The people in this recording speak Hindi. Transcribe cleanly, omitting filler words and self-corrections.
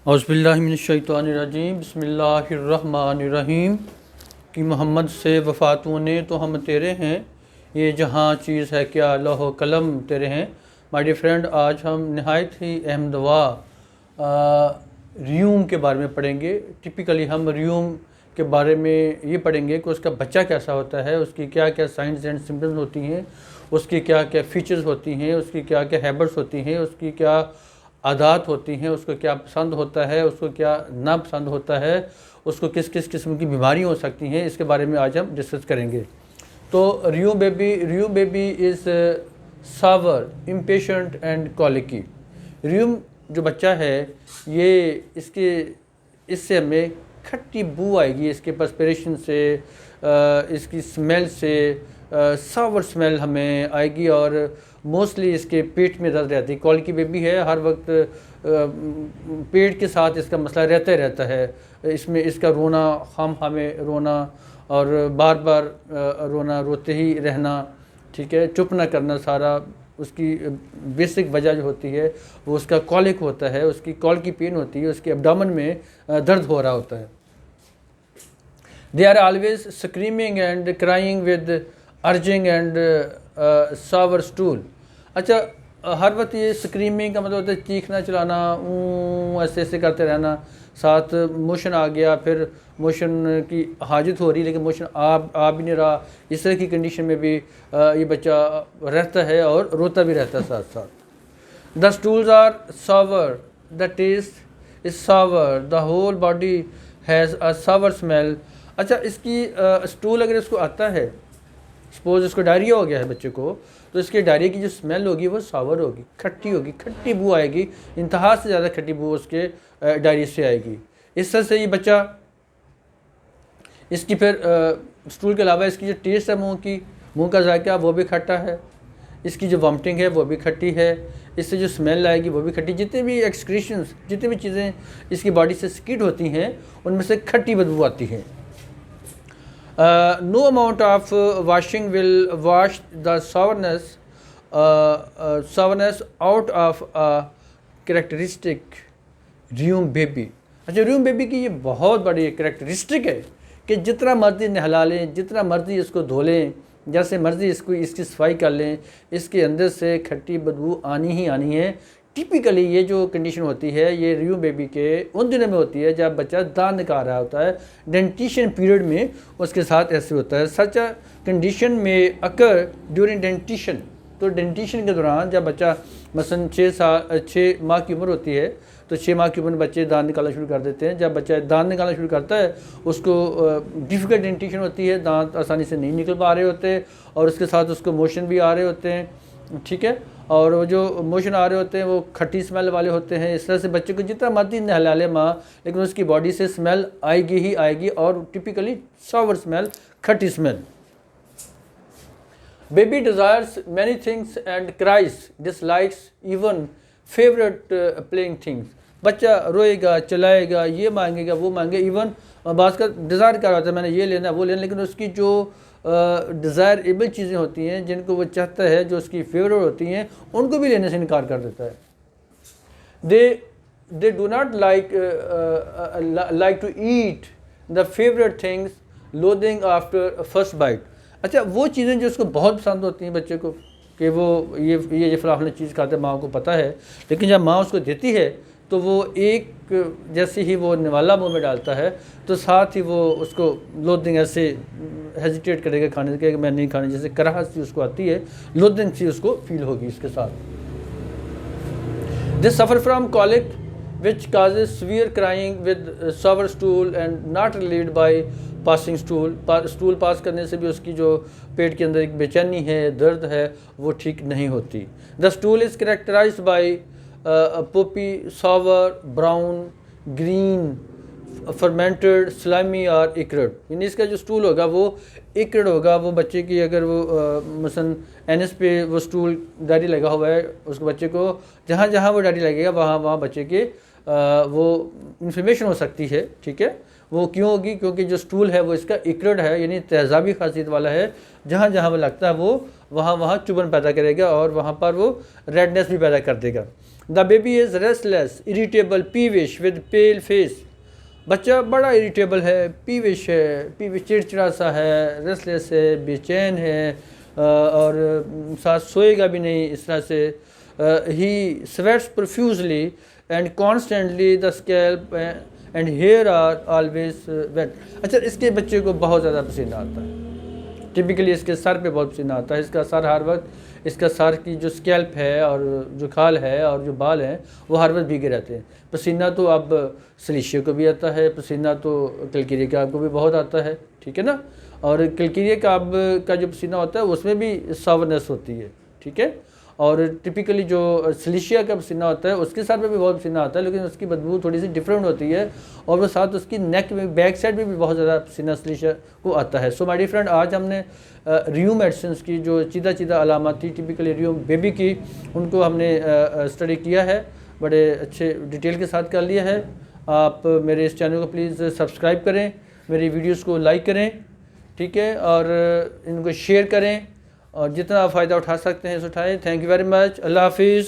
औज़ुबिल्लाहिमिनश्शैतानिर्रजीम बिस्मिल्लाहिर्रहमानिर्रहीम कि मोहम्मद से वफ़ातों ने तो हम तेरे हैं, ये जहाँ चीज़ है क्या लौह कलम तेरे हैं। माय डियर फ्रेंड, आज हम नहायत ही अहम दवा रियूम के बारे में पढ़ेंगे। टिपिकली हम रियूम के बारे में ये पढ़ेंगे कि उसका बच्चा कैसा होता है, उसकी क्या क्या साइंस एंड सिम्टम्स होती हैं, उसकी क्या क्या फ़ीचर्स होती हैं, उसकी क्या क्या हैबिट्स होती हैं, उसकी क्या आदत होती हैं, उसको क्या पसंद होता है, उसको क्या नापसंद होता है, उसको किस किस किस्म की बीमारी हो सकती हैं, इसके बारे में आज हम डिस्कस करेंगे। तो rheum baby is sour, impatient and colicky. Rheum जो बच्चा है ये इससे हमें खट्टी बू आएगी, इसके पर्सपिरेशन से, इसकी स्मेल से सावर स्मेल हमें आएगी और मोस्टली इसके पेट में दर्द रहती है। कॉलिकी बेबी है, हर वक्त पेट के साथ इसका मसला रहता है। इसमें इसका रोना, हमें रोना और बार बार रोना, रोते ही रहना, ठीक है, चुप ना करना, सारा उसकी बेसिक वजह जो होती है वो उसका कॉलिक होता है, उसकी कॉल की पेन होती है, उसके एब्डोमेन में दर्द हो रहा होता है। They are always screaming and crying with urging and sour stool. अच्छा, हर वक्त ये स्क्रीमिंग का मतलब होता है चीखना चिल्लाना, ऐसे ऐसे करते रहना, साथ मोशन आ गया, फिर मोशन की हाजत हो रही लेकिन मोशन आ भी नहीं रहा, इस तरह की कंडीशन में भी ये बच्चा रहता है और रोता भी रहता है साथ साथ। The stools are sour, the taste is sour, the whole body has a sour smell. अच्छा, इसकी स्टूल अगर इसको आता है, सपोज इसको डायरिया हो गया है बच्चे को, तो इसके डायरिया की जो स्मेल होगी वो सावर होगी, खट्टी होगी, खट्टी बू आएगी, इंतहा से ज़्यादा खट्टी बू उसके डायरिया से आएगी। इस तरह से ये बच्चा, इसकी फिर स्टूल के अलावा इसकी जो टेस्ट है मुंह का जायका वो भी खट्टा है, इसकी जो वॉमिटिंग है वो भी खट्टी है, इससे जो स्मेल आएगी वो भी खट्टी, जितने भी एक्सक्रीशंस, जितनी भी चीज़ें इसकी बॉडी से स्किड होती हैं उनमें से खट्टी बदबू आती है। No amount of washing will wash the sourness out of a characteristic Rheum baby. अच्छा, रियूम बेबी की ये बहुत बड़ी करेक्टरिस्टिक है कि जितना मर्जी नहला लें, जितना मर्जी इसको धो लें, जैसे मर्जी इसकी सफाई कर लें, इसके अंदर से खट्टी बदबू आनी ही आनी है। टिपिकली ये जो कंडीशन होती है ये रियू बेबी के उन दिनों में होती है जब बच्चा दांत निकाल रहा होता है, डेंटिशन पीरियड में उसके साथ ऐसे होता है। सच अ कंडीशन में अकर ड्यूरिंग डेंटिशन। तो डेंटिशन के दौरान जब बच्चा मसलन 6 माह की उम्र होती है तो 6 माह की उम्र में बच्चे दांत निकालना शुरू कर देते हैं। जब बच्चा दांत निकालना शुरू करता है उसको डिफ़िकल्ट डेंटिशन होती है, दांत आसानी से नहीं निकल पा रहे होते और उसके साथ उसको मोशन भी आ रहे होते हैं, ठीक है, और वो जो मोशन आ रहे होते हैं वो खट्टी स्मेल वाले होते हैं। इस तरह से बच्चे को जितना मर्जी नहला ले माँ, लेकिन उसकी बॉडी से स्मेल आएगी ही आएगी और टिपिकली सावर स्मेल, खट्टी smell. Baby desires many things and cries dislikes even favourite playing things. बच्चा रोएगा, चलाएगा, ये मांगेगा, वो मांगे, इवन बात का डिज़ायर कर रहा था मैंने ये लेना वो लेना, लेकिन उसकी जो डिज़ायरेबल चीज़ें होती हैं जिनको वो चाहता है, जो उसकी फेवरेट होती हैं, उनको भी लेने से इनकार कर देता है। They do not like to eat the favourite things loathing after first bite. अच्छा, वो चीज़ें जो उसको बहुत पसंद होती हैं बच्चे को कि वो ये फलाफला चीज़ खाते, माँ को पता है, लेकिन जब माँ उसको देती है तो वो एक जैसे ही वो निवाला मुँह में डालता है तो साथ ही वो उसको लोदिंग ऐसे हेजिटेट करेगा खाने के, मैं नहीं खाने, जैसे कराहत सी उसको आती है, लोदिंग सी उसको फील होगी इसके साथ। They suffer from colic which causes severe crying with sour stool and not relieved by passing stool. Stool pass करने से भी उसकी जो पेट के अंदर एक बेचैनी है, दर्द है, वो ठीक नहीं होती। The stool is characterised by poppy, sour, brown, green, fermented, slimy और इक्रड। यानी इसका जो स्टूल होगा वो इक्रड होगा। वो बच्चे की अगर वो मसलन एनएस पे वो स्टूल डायरी लगा हुआ है, उसको बच्चे को जहाँ जहाँ वो डायरी लगेगा वहाँ वहाँ बच्चे के वो इन्फॉर्मेशन हो सकती है, ठीक है। वो क्यों होगी? क्योंकि जो स्टूल है वो इसका इक्रड है, यानी तेज़ाबी खासियत वाला है। जहाँ जहाँ वो लगता है वो वहाँ वहाँ चुभन पैदा करेगा और वहाँ पर वो रेडनेस भी पैदा कर देगा। The baby is restless, irritable, peevish with pale face. बच्चा बड़ा इरिटेबल है, पीविश है, पीविश चिड़चिड़ा सा है, रेस्टलेस है, बेचैन है, और साथ सोएगा भी नहीं इस तरह से। He sweats profusely and constantly the scalp and hair are always wet. अच्छा, इसके बच्चे को बहुत ज़्यादा पसीना आता है, टिपिकली इसके सर पे बहुत पसीना आता है। इसका सर हर वक्त, इसका सर की जो स्कैल्प है और जो खाल है और जो बाल हैं वो हर वक्त भीगे रहते हैं। पसीना तो अब सलीशिया को भी आता है, पसीना तो कलकीरिया काब को भी बहुत आता है, ठीक है ना। और कलकीरिया काब का जो पसीना होता है उसमें भी सावरनेस होती है, ठीक है। और टिपिकली जो सलीशिया का पसीना होता है उसके सर पे भी बहुत पसीना आता है, लेकिन उसकी बदबू थोड़ी सी डिफरेंट होती है, और वो साथ उसकी नेक में बैक साइड में भी बहुत ज़्यादा पसीना सलीशिया को आता है। सो माय डियर फ्रेंड, आज हमने रियूम मेडिसिन की जो चीदा अलामत थी टिपिकली रियूम बेबी की, उनको हमने स्टडी किया है, बड़े अच्छे डिटेल के साथ कर लिया है। आप मेरे इस चैनल को प्लीज़ सब्सक्राइब करें, मेरी वीडियोज़ को लाइक करें, ठीक है, और इनको शेयर करें, और जितना आप फ़ायदा उठा सकते हैं उठाएं। Thank you very much. अल्लाह हाफिज़।